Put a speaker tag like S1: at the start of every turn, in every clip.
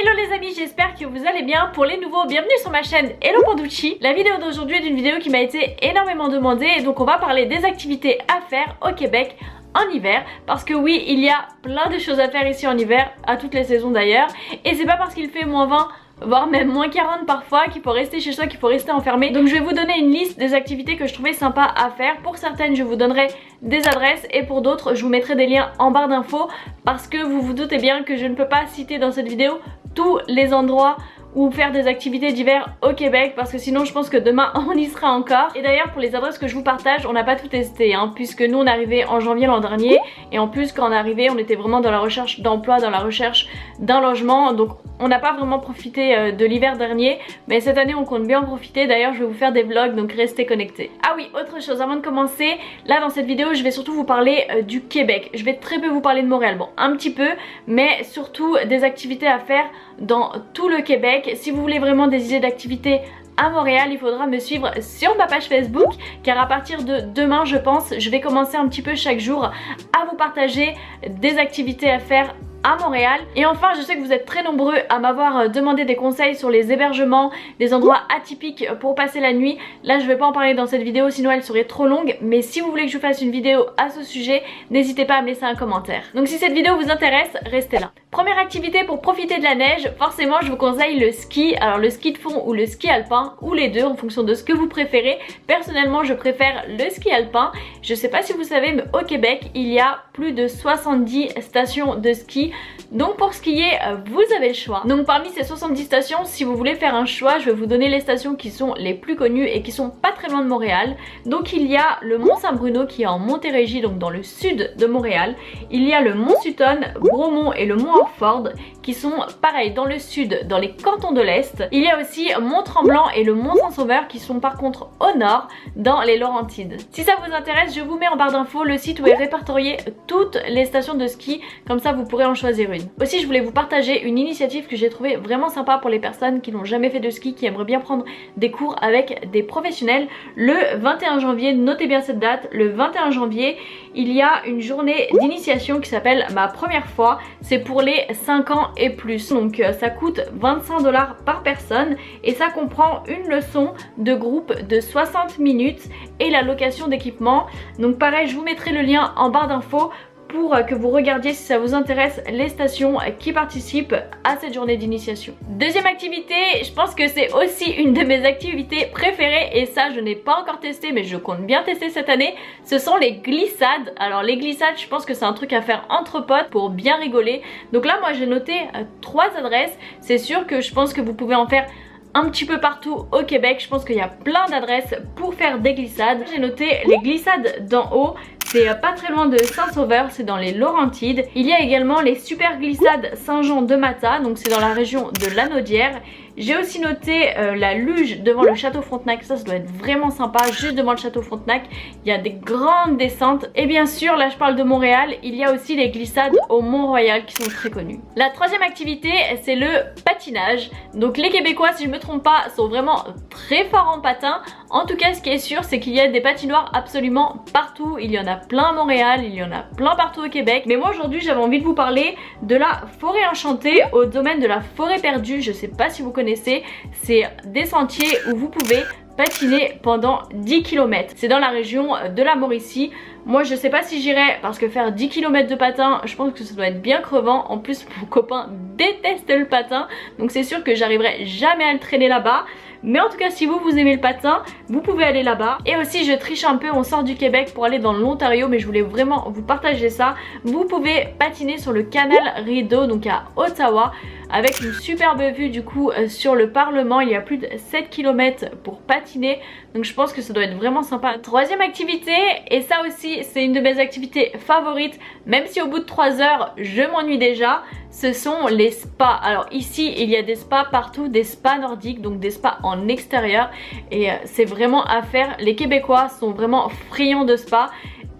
S1: Hello les amis, j'espère que vous allez bien. Pour les nouveaux, bienvenue sur ma chaîne Hello Panducci. La vidéo d'aujourd'hui est une vidéo qui m'a été énormément demandée et donc on va parler des activités à faire au Québec en hiver, parce que oui, il y a plein de choses à faire ici en hiver, à toutes les saisons d'ailleurs, et c'est pas parce qu'il fait moins 20 voire même moins 40 parfois qu'il faut rester chez soi, qu'il faut rester enfermé. Donc je vais vous donner une liste des activités que je trouvais sympa à faire. Pour certaines je vous donnerai des adresses et pour d'autres je vous mettrai des liens en barre d'infos, parce que vous vous doutez bien que je ne peux pas citer dans cette vidéo tous les endroits ou faire des activités d'hiver au Québec, parce que sinon je pense que demain on y sera encore. Et d'ailleurs pour les adresses que je vous partage, on n'a pas tout testé puisque nous on est arrivé en janvier l'an dernier, et en plus quand on est arrivé on était vraiment dans la recherche d'emploi, dans la recherche d'un logement, donc on n'a pas vraiment profité de l'hiver dernier, mais cette année on compte bien en profiter. D'ailleurs je vais vous faire des vlogs, donc restez connectés. Ah oui, autre chose avant de commencer, là dans cette vidéo je vais surtout vous parler du Québec. Je vais très peu vous parler de Montréal, bon un petit peu, mais surtout des activités à faire dans tout le Québec. Si vous voulez vraiment des idées d'activités à Montréal, il faudra me suivre sur ma page Facebook, car à partir de demain je pense, je vais commencer un petit peu chaque jour à vous partager des activités à faire à Montréal. Et enfin je sais que vous êtes très nombreux à m'avoir demandé des conseils sur les hébergements, des endroits atypiques pour passer la nuit. Là je vais pas en parler dans cette vidéo sinon elle serait trop longue, mais si vous voulez que je fasse une vidéo à ce sujet, n'hésitez pas à me laisser un commentaire. Donc si cette vidéo vous intéresse, restez là. Première activité pour profiter de la neige, forcément je vous conseille le ski. Alors le ski de fond ou le ski alpin, ou les deux en fonction de ce que vous préférez. Personnellement je préfère le ski alpin. Je sais pas si vous savez, mais au Québec il y a plus de 70 stations de ski. Donc pour skier, vous avez le choix. Donc parmi ces 70 stations, si vous voulez faire un choix, je vais vous donner les stations qui sont les plus connues et qui sont pas très loin de Montréal. Donc il y a le Mont Saint-Bruno qui est en Montérégie, donc dans le sud de Montréal. Il y a le Mont Sutton, Bromont et le Mont Orford qui sont pareil dans le sud, dans les cantons de l'Est. Il y a aussi Mont Tremblant et le Mont Saint-Sauveur qui sont par contre au nord, dans les Laurentides. Si ça vous intéresse, je vous mets en barre d'infos le site où est répertorié toutes les stations de ski, comme ça vous pourrez en choisir une. Aussi je voulais vous partager une initiative que j'ai trouvée vraiment sympa pour les personnes qui n'ont jamais fait de ski, qui aimeraient bien prendre des cours avec des professionnels. Le 21 janvier, notez bien cette date, le 21 janvier il y a une journée d'initiation qui s'appelle ma première fois. C'est pour les 5 ans et plus, donc ça coûte 25 $ par personne et ça comprend une leçon de groupe de 60 minutes et la location d'équipement. Donc pareil, je vous mettrai le lien en barre d'infos pour que vous regardiez si ça vous intéresse les stations qui participent à cette journée d'initiation. Deuxième activité, je pense que c'est aussi une de mes activités préférées et ça je n'ai pas encore testé mais je compte bien tester cette année, ce sont les glissades. Alors les glissades, je pense que c'est un truc à faire entre potes pour bien rigoler. Donc là moi j'ai noté 3 adresses, c'est sûr que je pense que vous pouvez en faire un petit peu partout au Québec. Je pense qu'il y a plein d'adresses pour faire des glissades. J'ai noté les glissades d'en haut. C'est pas très loin de Saint-Sauveur, c'est dans les Laurentides. Il y a également les super glissades Saint-Jean-de-Mata, donc c'est dans la région de Lanaudière. J'ai aussi noté la luge devant le château Frontenac, ça doit être vraiment sympa, juste devant le château Frontenac. Il y a des grandes descentes. Et bien sûr, là je parle de Montréal, il y a aussi les glissades au Mont-Royal qui sont très connues. La troisième activité, c'est le patinage. Donc les Québécois, si je me trompe pas, sont vraiment très forts en patin. En tout cas, ce qui est sûr, c'est qu'il y a des patinoires absolument partout. Il y en a plein à Montréal, il y en a plein partout au Québec. Mais moi aujourd'hui, j'avais envie de vous parler de la forêt enchantée au domaine de la forêt perdue. Je sais pas si vous connaissez, c'est des sentiers où vous pouvez patiner pendant 10 km. C'est dans la région de la Mauricie. Moi je sais pas si j'irai parce que faire 10 km de patin, je pense que ça doit être bien crevant. En plus mon copain déteste le patin, donc c'est sûr que j'arriverai jamais à le traîner là-bas. Mais en tout cas si vous aimez le patin, vous pouvez aller là-bas. Et aussi je triche un peu, on sort du Québec pour aller dans l'Ontario, mais je voulais vraiment vous partager ça. Vous pouvez patiner sur le canal Rideau, donc à Ottawa, avec une superbe vue du coup sur le Parlement. Il y a plus de 7 km pour patiner, donc je pense que ça doit être vraiment sympa. Troisième activité, et ça aussi c'est une de mes activités favorites, même si au bout de 3 heures je m'ennuie déjà, ce sont les spas. Alors ici il y a des spas partout, des spas nordiques, donc des spas en extérieur, et c'est vraiment à faire. Les Québécois sont vraiment friands de spas.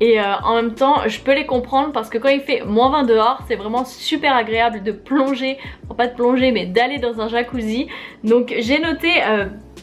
S1: Et en même temps je peux les comprendre, parce que quand il fait moins 20 dehors, c'est vraiment super agréable de plonger, enfin pas de plonger mais d'aller dans un jacuzzi. Donc j'ai noté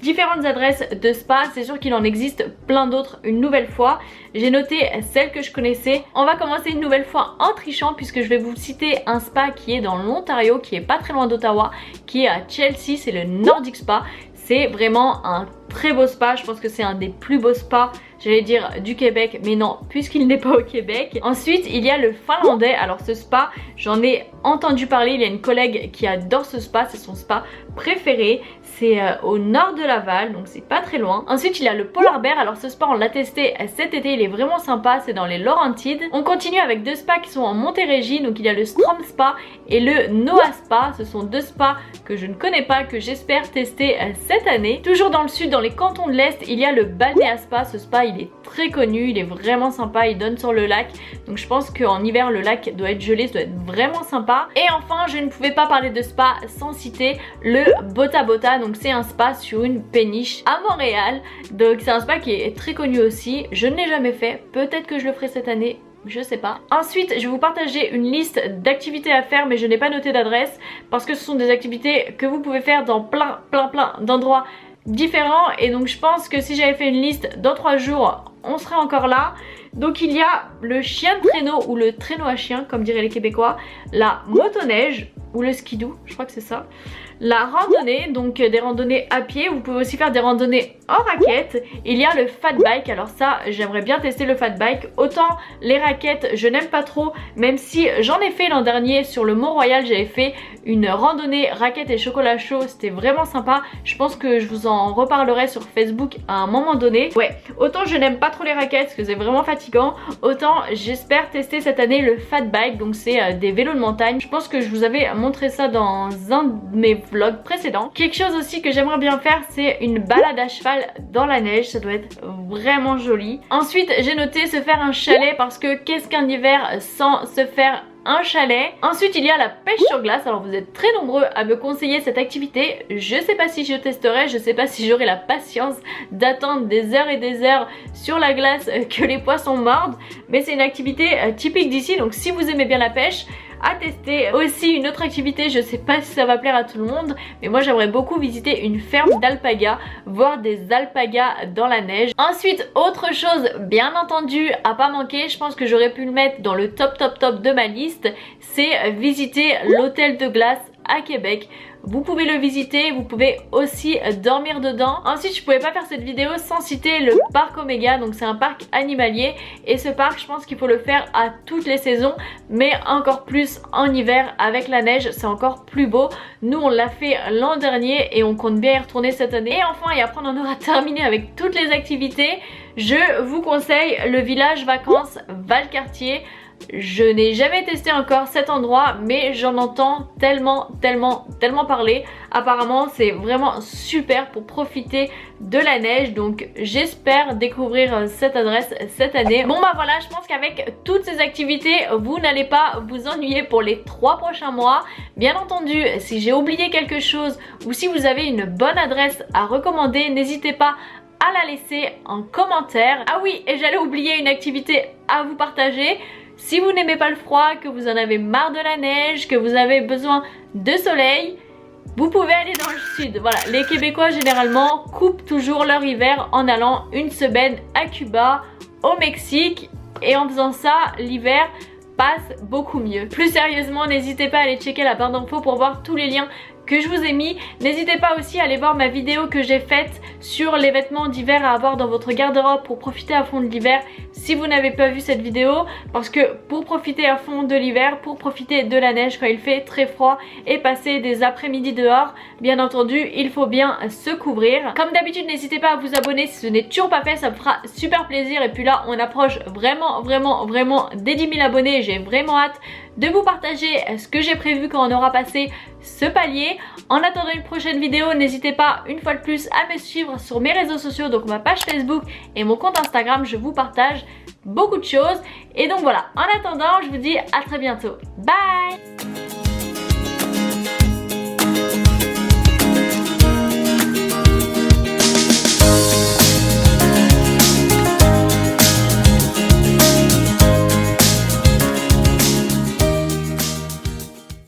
S1: différentes adresses de spa. C'est sûr qu'il en existe plein d'autres une nouvelle fois. J'ai noté celles que je connaissais. On va commencer une nouvelle fois en trichant puisque je vais vous citer un spa qui est dans l'Ontario, qui est pas très loin d'Ottawa, qui est à Chelsea, c'est le Nordic Spa. C'est vraiment un très beau spa, je pense que c'est un des plus beaux spas, j'allais dire du Québec, mais non, puisqu'il n'est pas au Québec. Ensuite, il y a le finlandais. Alors ce spa, j'en ai entendu parler, il y a une collègue qui adore ce spa, c'est son spa préféré. C'est au nord de Laval, donc c'est pas très loin. Ensuite, il y a le Polar Bear. Alors ce spa, on l'a testé cet été, il est vraiment sympa, c'est dans les Laurentides. On continue avec deux spas qui sont en Montérégie, donc il y a le Strom Spa et le Noah Spa. Ce sont deux spas que je ne connais pas, que j'espère tester cette année. Toujours dans le sud, dans les cantons de l'Est, il y a le Balnéa Spa. Ce spa, il est très connu, il est vraiment sympa, il donne sur le lac. Donc je pense qu'en hiver, le lac doit être gelé, ça doit être vraiment sympa. Et enfin, je ne pouvais pas parler de spa sans citer le Bota Bota. Donc c'est un spa sur une péniche à Montréal. Donc c'est un spa qui est très connu aussi. Je ne l'ai jamais fait, peut-être que je le ferai cette année, je sais pas. Ensuite, je vais vous partager une liste d'activités à faire, mais je n'ai pas noté d'adresse parce que ce sont des activités que vous pouvez faire dans plein d'endroits différents. Et donc je pense que si j'avais fait une liste dans 3 jours, on serait encore là. Donc il y a le chien de traîneau ou le traîneau à chien comme diraient les Québécois, la motoneige ou le skidoo, je crois que c'est ça. La randonnée, donc des randonnées à pied. Vous pouvez aussi faire des randonnées en raquettes. Il y a le fat bike, alors ça j'aimerais bien tester le fat bike. Autant les raquettes je n'aime pas trop, même si j'en ai fait l'an dernier sur le Mont-Royal. J'avais fait une randonnée raquettes et chocolat chaud, c'était vraiment sympa. Je pense que je vous en reparlerai sur Facebook à un moment donné. Ouais, autant je n'aime pas trop les raquettes parce que c'est vraiment fatigant, autant j'espère tester cette année le fat bike. Donc c'est des vélos de montagne. Je pense que je vous avais montré ça dans un de mes vlogs précédents. Quelque chose aussi que j'aimerais bien faire, c'est une balade à cheval dans la neige, ça doit être vraiment joli. Ensuite j'ai noté se faire un chalet parce que qu'est-ce qu'un hiver sans se faire un chalet. Ensuite il y a la pêche sur glace. Alors vous êtes très nombreux à me conseiller cette activité. Je sais pas si je testerai, je sais pas si j'aurai la patience d'attendre des heures et des heures sur la glace que les poissons mordent, mais c'est une activité typique d'ici. Donc si vous aimez bien la pêche, à tester. Aussi une autre activité, je sais pas si ça va plaire à tout le monde, mais moi j'aimerais beaucoup visiter une ferme d'alpagas, voir des alpagas dans la neige. Ensuite autre chose bien entendu à pas manquer, je pense que j'aurais pu le mettre dans le top de ma liste, c'est visiter l'hôtel de glace à Québec. Vous pouvez le visiter, vous pouvez aussi dormir dedans. Ensuite je pouvais pas faire cette vidéo sans citer le parc Omega. Donc c'est un parc animalier et ce parc je pense qu'il faut le faire à toutes les saisons, mais encore plus en hiver avec la neige, c'est encore plus beau. Nous on l'a fait l'an dernier et on compte bien y retourner cette année. Et enfin, et après on en aura terminé avec toutes les activités, je vous conseille le village vacances Valcartier. Je n'ai jamais testé encore cet endroit, mais j'en entends tellement parler. Apparemment c'est vraiment super pour profiter de la neige, donc j'espère découvrir cette adresse cette année. Bon bah voilà, je pense qu'avec toutes ces activités vous n'allez pas vous ennuyer pour les 3 prochains mois. Bien entendu, si j'ai oublié quelque chose ou si vous avez une bonne adresse à recommander, n'hésitez pas à la laisser en commentaire. Ah oui, et j'allais oublier une activité à vous partager. Si vous n'aimez pas le froid, que vous en avez marre de la neige, que vous avez besoin de soleil, vous pouvez aller dans le sud. Voilà, les Québécois généralement coupent toujours leur hiver en allant une semaine à Cuba, au Mexique, et en faisant ça, l'hiver passe beaucoup mieux. Plus sérieusement, n'hésitez pas à aller checker la barre d'infos pour voir tous les liens que je vous ai mis. N'hésitez pas aussi à aller voir ma vidéo que j'ai faite sur les vêtements d'hiver à avoir dans votre garde-robe pour profiter à fond de l'hiver, si vous n'avez pas vu cette vidéo, parce que pour profiter à fond de l'hiver, pour profiter de la neige quand il fait très froid et passer des après-midi dehors, bien entendu il faut bien se couvrir. Comme d'habitude, n'hésitez pas à vous abonner si ce n'est toujours pas fait, ça me fera super plaisir. Et puis là on approche vraiment des 10 000 abonnés, j'ai vraiment hâte de vous partager ce que j'ai prévu quand on aura passé ce palier. En attendant une prochaine vidéo, n'hésitez pas une fois de plus à me suivre sur mes réseaux sociaux, donc ma page Facebook et mon compte Instagram. Je vous partage beaucoup de choses. Et donc voilà, en attendant, je vous dis à très bientôt. Bye!